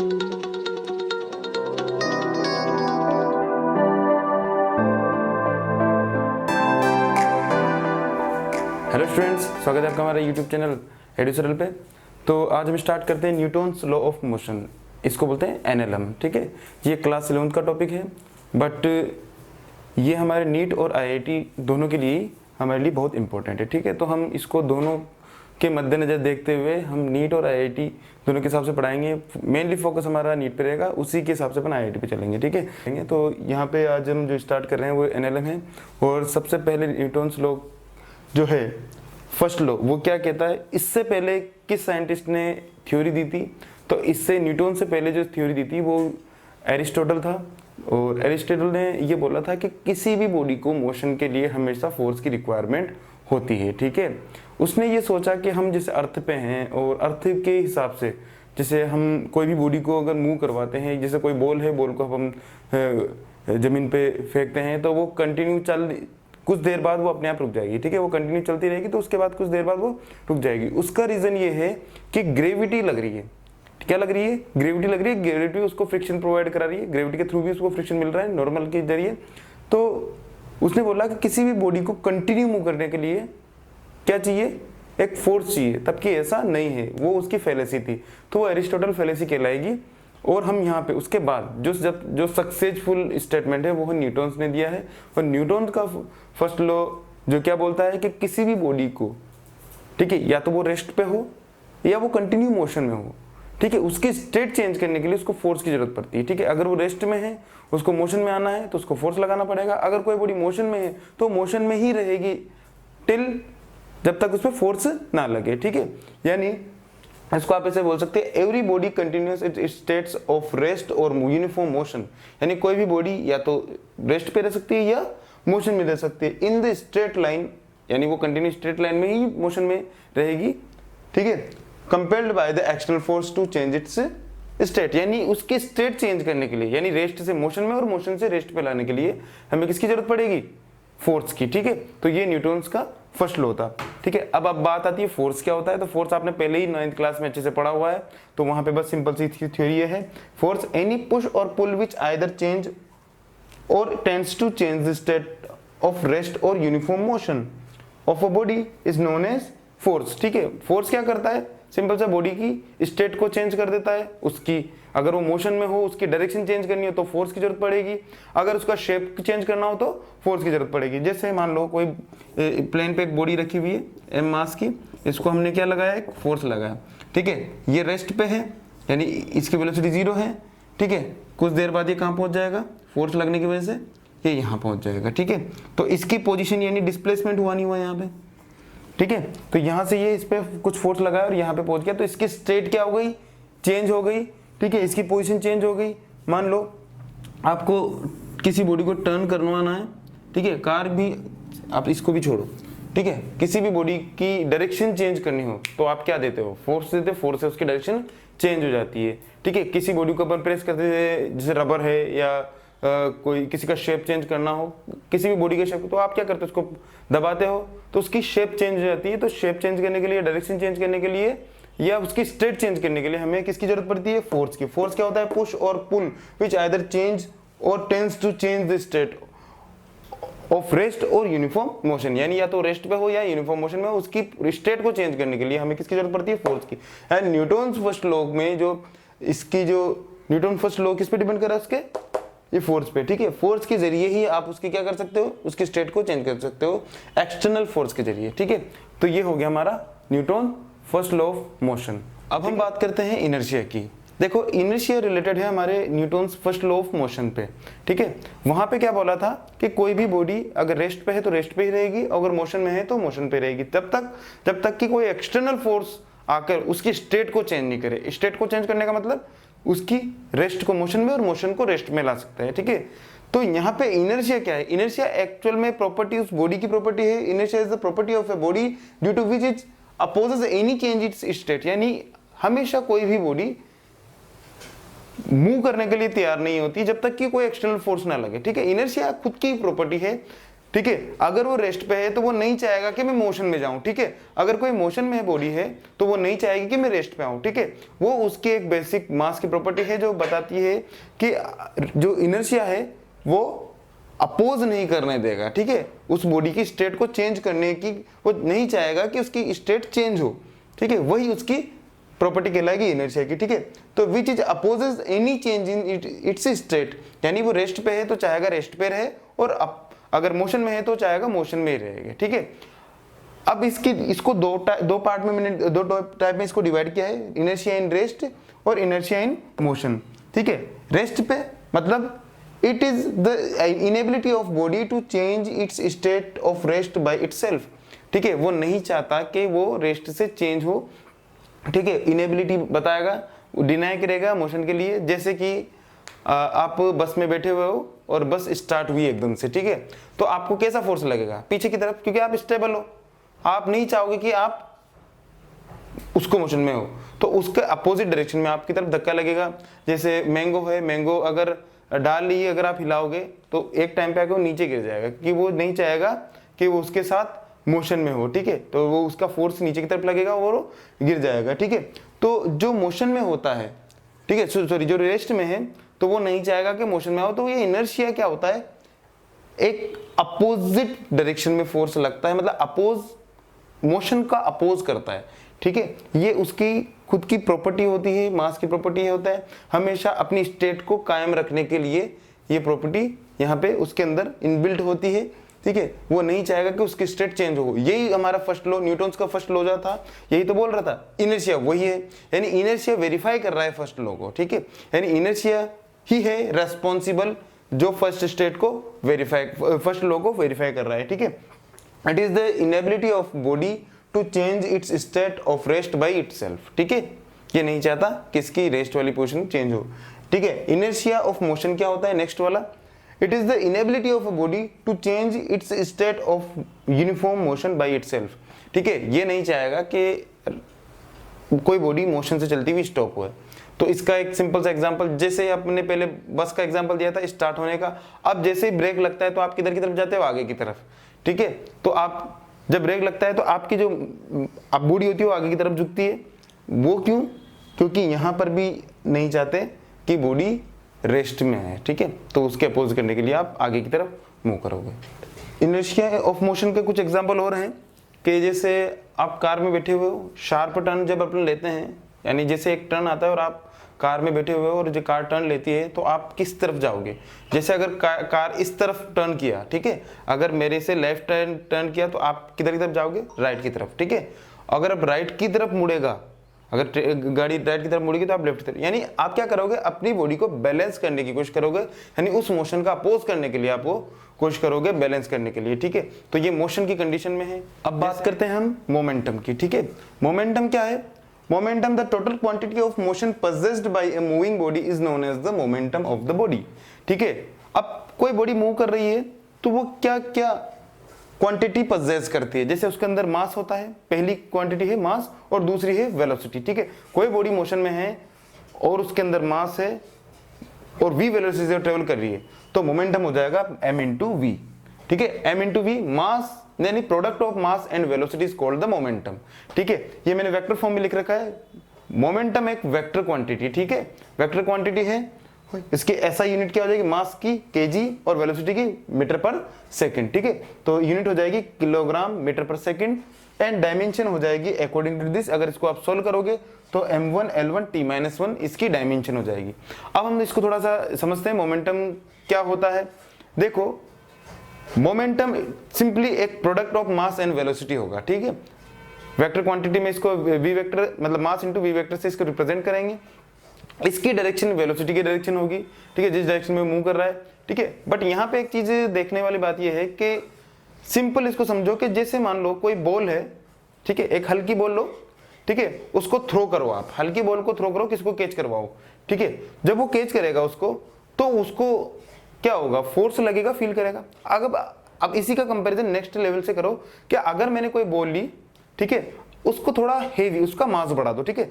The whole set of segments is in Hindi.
हेलो स्टूडेंट्स, स्वागत है आपका हमारे यूट्यूब चैनल एडुसरल पे। तो आज हम स्टार्ट करते हैं न्यूटन्स लॉ ऑफ मोशन, इसको बोलते हैं एनएलएम। ठीक है, ये क्लास 11th का टॉपिक है, बट ये हमारे नीट और आईआईटी दोनों के लिए हमारे लिए बहुत इंपॉर्टेंट है। ठीक है, तो हम इसको दोनों के मद्देनज़र देखते हुए हम नीट और आईआईटी दोनों के हिसाब से पढ़ाएंगे। मेनली फोकस हमारा नीट पे रहेगा, उसी के हिसाब से अपन आईआईटी पे चलेंगे। ठीक है, तो यहाँ पे आज हम जो स्टार्ट कर रहे हैं वो एनएलएम है। और सबसे पहले न्यूटन्स लॉ जो है फर्स्ट लॉ, वो क्या कहता है, इससे पहले किस साइंटिस्ट ने थ्योरी दी थी? तो इससे न्यूटन से पहले जो थ्योरी दी थी वो एरिस्टोटल था। और एरिस्टोटल ने ये बोला था कि किसी भी बॉडी को मोशन के लिए हमेशा फोर्स की रिक्वायरमेंट होती है। ठीक है, उसने ये सोचा कि हम जैसे अर्थ पे हैं और अर्थ के हिसाब से जैसे हम कोई भी बॉडी को अगर मूव करवाते हैं, जैसे कोई बॉल है, बॉल को हम जमीन पे फेंकते हैं तो वो कंटिन्यू कुछ देर बाद वो अपने आप रुक जाएगी। ठीक है, वो कंटिन्यू चलती रहेगी, तो उसके बाद कुछ देर बाद वो रुक जाएगी। उसका रीजन ये है कि ग्रेविटी लग रही है। क्या लग रही है? ग्रेविटी लग रही है। ग्रेविटी उसको फ्रिक्शन प्रोवाइड करा रही है, ग्रेविटी के थ्रू भी उसको फ्रिक्शन मिल रहा है नॉर्मल के जरिए। तो उसने बोला कि किसी भी बॉडी को कंटिन्यू मूव करने के लिए क्या चाहिए? एक फोर्स चाहिए, तबकि ऐसा नहीं है, वो उसकी फैलेसी थी। तो वो एरिस्टोटल फैलेसी कहलाएगी। और हम यहाँ पे उसके बाद जो सक्सेसफुल स्टेटमेंट है वो न्यूटन्स ने दिया है। और न्यूटन का फर्स्ट लॉ जो क्या बोलता है कि किसी भी बॉडी को, ठीक है, या तो वो रेस्ट पे हो या वो कंटिन्यू मोशन में हो, ठीक है, उसकी स्टेट चेंज करने के लिए उसको फोर्स की जरूरत पड़ती है। ठीक है, अगर वो रेस्ट में है, उसको मोशन में आना है तो उसको फोर्स लगाना पड़ेगा। अगर कोई बॉडी मोशन में है तो मोशन में ही रहेगी टिल जब तक उसमें फोर्स ना लगे। ठीक है, यानी इसको आप ऐसे बोल सकते हैं, every body continuous it states of rest और यूनिफॉर्म मोशन। यानी कोई भी बॉडी या तो रेस्ट पे रह सकती है या मोशन में रह सकती है इन द स्ट्रेट लाइन, यानी वो कंटिन्यू स्ट्रेट लाइन में ही मोशन में रहेगी। ठीक है, compelled by the external force to change its state, यानी उसके स्टेट चेंज करने के लिए, यानी रेस्ट से मोशन में और मोशन से रेस्ट पे लाने के लिए हमें किसकी जरूरत पड़ेगी? फोर्स की। ठीक है, तो ये न्यूटन्स का फर्स्ट लॉ था। ठीक है, अब बात आती है फोर्स क्या होता है। तो फोर्स आपने पहले ही 9th क्लास में अच्छे से पढ़ा हुआ है, तो वहां पे बस सिंपल सी थ्योरी है, फोर्स एनी पुश और पुल विच आइदर चेंज और tends to change the state of rest और uniform motion of a body is known as force. ठीक है, फोर्स क्या करता है? सिंपल सा बॉडी की स्टेट को चेंज कर देता है। उसकी अगर वो मोशन में हो, उसकी डायरेक्शन चेंज करनी हो तो फोर्स की जरूरत पड़ेगी। अगर उसका शेप चेंज करना हो तो फोर्स की जरूरत पड़ेगी। जैसे मान लो कोई प्लेन पे एक बॉडी रखी हुई है एम मास की, इसको हमने क्या लगाया? एक फोर्स लगाया। ठीक है, ये रेस्ट पे है, यानी इसकी वेलोसिटी 0 है। ठीक है, कुछ देर बाद ये कहाँ पहुंच जाएगा? फोर्स लगने की वजह से ये यहाँ पहुंच जाएगा। ठीक है, तो इसकी पोजिशन यानी डिस्प्लेसमेंट हुआ नहीं हुआ यहाँ पे। ठीक है, तो यहाँ से ये इस पे कुछ फोर्स लगाया और यहाँ पे पहुंच गया, तो इसकी स्टेट क्या हो गई? चेंज हो गई। ठीक है, इसकी पोजीशन चेंज हो गई। मान लो आपको किसी बॉडी को टर्न करवाना है, ठीक है, कार भी, आप इसको भी छोड़ो, ठीक है, किसी भी बॉडी की डायरेक्शन चेंज करनी हो तो आप क्या देते हो? फोर्स देते हो, फोर्स से उसकी डायरेक्शन चेंज हो जाती है। ठीक है, किसी बॉडी को अपन प्रेस करते थे, जैसे रबर है या कोई किसी का शेप चेंज करना हो, किसी भी बॉडी का शेप, तो आप क्या करते हो? उसको दबाते हो तो उसकी शेप चेंज हो जाती है। तो शेप चेंज करने के लिए, डायरेक्शन चेंज करने के लिए या उसकी स्टेट चेंज करने के लिए हमें किसकी जरूरत पड़ती है? फोर्स की। फोर्स क्या होता है? पुश और पुल विच आइदर चेंज और tends to change the state of rest और यूनिफॉर्म मोशन, यानी या तो रेस्ट पे हो या यूनिफॉर्म मोशन में हो, उसकी स्टेट को चेंज करने के लिए हमें किसकी जरूरत पड़ती है? फोर्स की। एंड न्यूटन्स फर्स्ट लॉ में जो न्यूटन फर्स्ट लॉ किस पे डिपेंड कर रहा है? उसके ये फोर्स पे। ठीक है, फोर्स के जरिए ही आप उसकी क्या कर सकते हो? उसकी स्टेट को चेंज कर सकते हो एक्सटर्नल फोर्स के जरिए। ठीक है, तो ये हो गया हमारा Newton first law of motion. अब हम बात करते हैं इनर्शिया की। देखो, इनर्शिया रिलेटेड है हमारे Newton's first law of motion पे। ठीक है, वहां पे क्या बोला था कि कोई भी बॉडी अगर रेस्ट पे है तो रेस्ट पे ही रहेगी, अगर मोशन में है तो मोशन पे रहेगी, जब तक कि कोई एक्सटर्नल फोर्स आकर उसकी स्टेट को चेंज नहीं करे। स्टेट को चेंज करने का मतलब उसकी रेस्ट को मोशन में और मोशन को रेस्ट में ला सकता है। ठीक है, तो यहाँ पे इनर्शिया क्या है? इनर्शिया एक्चुअल में प्रॉपर्टी उस बॉडी की प्रॉपर्टी है। Inertia is the property of a body due to which it opposes any change its state, यानी हमेशा कोई भी बॉडी मूव करने के लिए तैयार नहीं होती जब तक कि कोई एक्सटर्नल फोर्स ना लगे। ठीक है, इनर्शिया खुद की प्रॉपर्टी है ठीक है। अगर वो रेस्ट पे है तो वो नहीं चाहेगा कि मैं मोशन में जाऊं, ठीक है। अगर कोई मोशन में है बॉडी है तो वो नहीं चाहेगी कि मैं रेस्ट पे आऊं, ठीक है। वो उसकी एक बेसिक मास की प्रॉपर्टी है जो बताती है कि जो इनर्शिया है वो अपोज नहीं करने देगा, ठीक है। उस बॉडी की स्टेट को चेंज करने की वो नहीं चाहेगा कि उसकी स्टेट चेंज हो, ठीक है। वही उसकी प्रॉपर्टी कहलाएगी इनर्शिया की, ठीक है। तो which is opposes any change in its state, यानी वो रेस्ट पे है तो चाहेगा रेस्ट पे रहे, और अगर मोशन में है तो चाहेगा मोशन में ही रहेगा, ठीक है। अब इसको दो पार्ट में मैंने दो टाइप में इसको डिवाइड किया है, इनर्शिया इन रेस्ट और इनर्शिया इन मोशन, ठीक है। रेस्ट पे मतलब it is the inability of body to change its state of rest by itself, ठीक है। वो नहीं चाहता कि वो रेस्ट से चेंज हो, ठीक है। इनेबिलिटी बताएगा, डिनाई करेगा मोशन के लिए। जैसे कि आप बस में बैठे हुए हो और बस स्टार्ट हुई एकदम से, ठीक है। तो आपको कैसा फोर्स लगेगा पीछे की तरफ, क्योंकि आप स्टेबल हो, आप नहीं चाहोगे कि आप उसको मोशन में हो, तो उसके अपोजिट डायरेक्शन में आपकी तरफ धक्का लगेगा। जैसे मैंगो है, मैंगो अगर डाल ली अगर आप हिलाओगे तो एक टाइम पे आके वो नीचे गिर जाएगा, क्योंकि वो नहीं चाहेगा कि वो उसके साथ मोशन में हो, ठीक है। तो वो उसका फोर्स नीचे की तरफ लगेगा और वो गिर जाएगा, ठीक है। तो जो मोशन में होता है, ठीक है, सॉरी जो रेस्ट में है तो वो नहीं चाहेगा कि मोशन में हो। तो ये इनर्शिया क्या होता है, एक अपोजिट डायरेक्शन में फोर्स लगता है, मतलब अपोज, मोशन का अपोज करता है, ठीक है। ये उसकी खुद की प्रॉपर्टी होती है, मास की प्रॉपर्टी होता है, हमेशा अपनी स्टेट को कायम रखने के लिए ये प्रॉपर्टी यहाँ पे उसके अंदर इनबिल्ट होती है, ठीक है। वो नहीं चाहेगा कि उसकी स्टेट चेंज हो। यही हमारा फर्स्ट लॉ, न्यूटन्स का फर्स्ट लॉ जो था, यही तो बोल रहा था, इनर्शिया वही है, यानी इनर्शिया वेरीफाई कर रहा है फर्स्ट लॉ को, ठीक है। यानी इनर्शिया ही है रेस्पॉन्सिबल जो फर्स्ट स्टेट को वेरीफाई, फर्स्ट लॉ को वेरीफाई कर रहा है, ठीक है। It is the inability of body to change its state of rest by itself, ठीक है। ये नहीं चाहता कि इसकी रेस्ट वाली पोजीशन चेंज हो, ठीक है। इनर्शिया ऑफ मोशन क्या होता है नेक्स्ट वाला, it is the inability of a body to change its state of uniform motion by itself, ठीक है। ये नहीं चाहेगा कि कोई बॉडी मोशन से चलती हुई स्टॉप हुए। तो इसका एक सिंपल सा एग्जांपल, जैसे आपने पहले बस का एग्जांपल दिया था स्टार्ट होने का, अब जैसे ही ब्रेक लगता है तो आप किधर की तरफ जाते हो, आगे की तरफ, ठीक है। तो आप जब ब्रेक लगता है तो आपकी जो आप बॉडी होती है वो आगे की तरफ झुकती है। वो क्यों, क्योंकि यहाँ पर भी नहीं चाहते कि बॉडी रेस्ट में है, ठीक है। तो उसके अपोज करने के लिए आप आगे की तरफ मूव करोगे। इनर्शिया ऑफ मोशन के कुछ एग्जांपल और हैं कि जैसे आप कार में बैठे हुए हो, शार्प टर्न जब अपन लेते हैं, यानी जैसे एक टर्न आता है और आप कार में बैठे हुए हो और जो कार टर्न लेती है तो आप किस तरफ जाओगे। जैसे अगर कार इस तरफ टर्न किया, ठीक है, अगर मेरे से लेफ्ट टर्न किया तो आप किधर की तरफ जाओगे, राइट की तरफ, ठीक है। अगर आप राइट की तरफ मुड़ेगा, अगर गाड़ी राइट की तरफ मुड़ेगी तो आप लेफ्ट की तरफ, यानी आप क्या करोगे, अपनी बॉडी को बैलेंस करने की कोशिश करोगे, यानी उस मोशन का अपोज करने के लिए आप वो कोशिश करोगे बैलेंस करने के लिए, ठीक है। तो ये मोशन की कंडीशन में है। अब बात करते हैं हम मोमेंटम की, ठीक है। मोमेंटम क्या है, momentum the total quantity of motion possessed by a moving body is known as the momentum of the body, ठीक है। अब कोई बॉडी मूव कर रही है तो वो क्या क्या क्वांटिटी possess करती है। जैसे उसके अंदर मास होता है, पहली क्वांटिटी है मास और दूसरी है वेलोसिटी, ठीक है। कोई बॉडी मोशन में है और उसके अंदर मास है और v वेलोसिटी से ट्रेवल कर रही है तो मोमेंटम हो जाएगा m into v, ठीक है। m into v मास यानी product of mass and velocity is called the momentum, ठीक है। ये मैंने वेक्टर फॉर्म में लिख रखा है। मोमेंटम एक वेक्टर क्वांटिटी, ठीक है, वेक्टर क्वांटिटी है। इसकी ऐसा यूनिट क्या हो जाएगी, मास की केजी और वेलोसिटी की मीटर पर सेकंड, ठीक है। तो यूनिट हो जाएगी किलोग्राम मीटर पर सेकंड एंड डायमेंशन हो जाएगी अकॉर्डिंग टू दिस। अगर इसको आप सोल्व करोगे तो m1 l1 t-1 इसकी डायमेंशन हो जाएगी। अब हम इसको थोड़ा सा समझते हैं मोमेंटम क्या होता है। देखो मोमेंटम सिंपली एक product of mass and velocity होगा, ठीक है। वेक्टर क्वांटिटी में इसको v वेक्टर मतलब मास इनटू v वेक्टर से इसको रिप्रेजेंट करेंगे। इसकी डायरेक्शन वेलोसिटी की डायरेक्शन होगी, ठीक है, जिस डायरेक्शन में मूव कर रहा है, ठीक है। बट यहाँ पे एक चीज देखने वाली बात यह है कि सिंपल इसको समझो कि जैसे मान लो कोई बॉल है, ठीक है, एक हल्की बॉल लो, ठीक है, उसको थ्रो करो, आप हल्की बॉल को थ्रो करो, किसको कैच करवाओ, ठीक है। जब वो कैच करेगा उसको तो उसको क्या होगा, फोर्स लगेगा, फील करेगा। अगर अब इसी का कंपैरिजन नेक्स्ट लेवल से करो कि अगर मैंने कोई बॉल ली, ठीक है, उसको थोड़ा हेवी, उसका मास बढ़ा दो, ठीक है,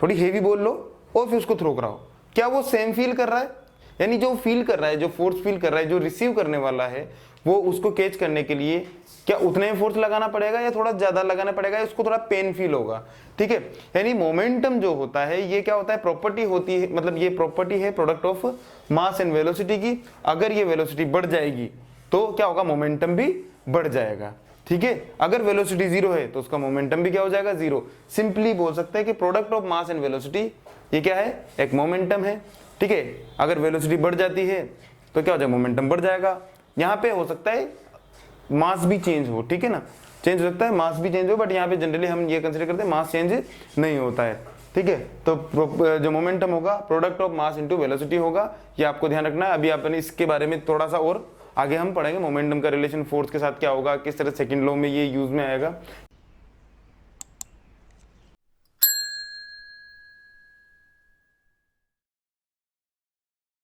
थोड़ी हेवी बॉल लो और फिर उसको थ्रो कराओ, क्या वो सेम फील कर रहा है? यानी जो फील कर रहा है, जो फोर्स फील कर रहा है, जो रिसीव करने वाला है वो उसको कैच करने के लिए क्या उतने फोर्स लगाना पड़ेगा या थोड़ा ज्यादा लगाना पड़ेगा, उसको थोड़ा पेन फील होगा, ठीक है। यानी मोमेंटम जो होता है ये क्या होता है, प्रॉपर्टी होती है, मतलब ये प्रॉपर्टी है product of mass and velocity की। अगर ये वेलोसिटी बढ़ जाएगी तो क्या होगा, मोमेंटम भी बढ़ जाएगा, ठीक है। अगर वेलोसिटी जीरो है तो उसका मोमेंटम भी क्या हो जाएगा, जीरो। सिंपली बोल सकते हैं कि product of mass and velocity ये क्या है, एक मोमेंटम है, ठीक है। अगर वेलोसिटी बढ़ जाती है तो क्या हो जाएगा, मोमेंटम बढ़ जाएगा। यहाँ पे हो सकता है मास भी चेंज हो, ठीक है ना, चेंज हो सकता है, मास भी चेंज हो, बट यहाँ पे जनरली हम ये कंसीडर करते हैं मास चेंज नहीं होता है, ठीक है। तो जो मोमेंटम होगा product of mass into velocity होगा, ये आपको ध्यान रखना है। अभी अपन इसके बारे में थोड़ा सा और आगे हम पढ़ेंगे, मोमेंटम का रिलेशन फोर्स के साथ क्या होगा, किस तरह सेकंड लॉ में ये यूज में आएगा,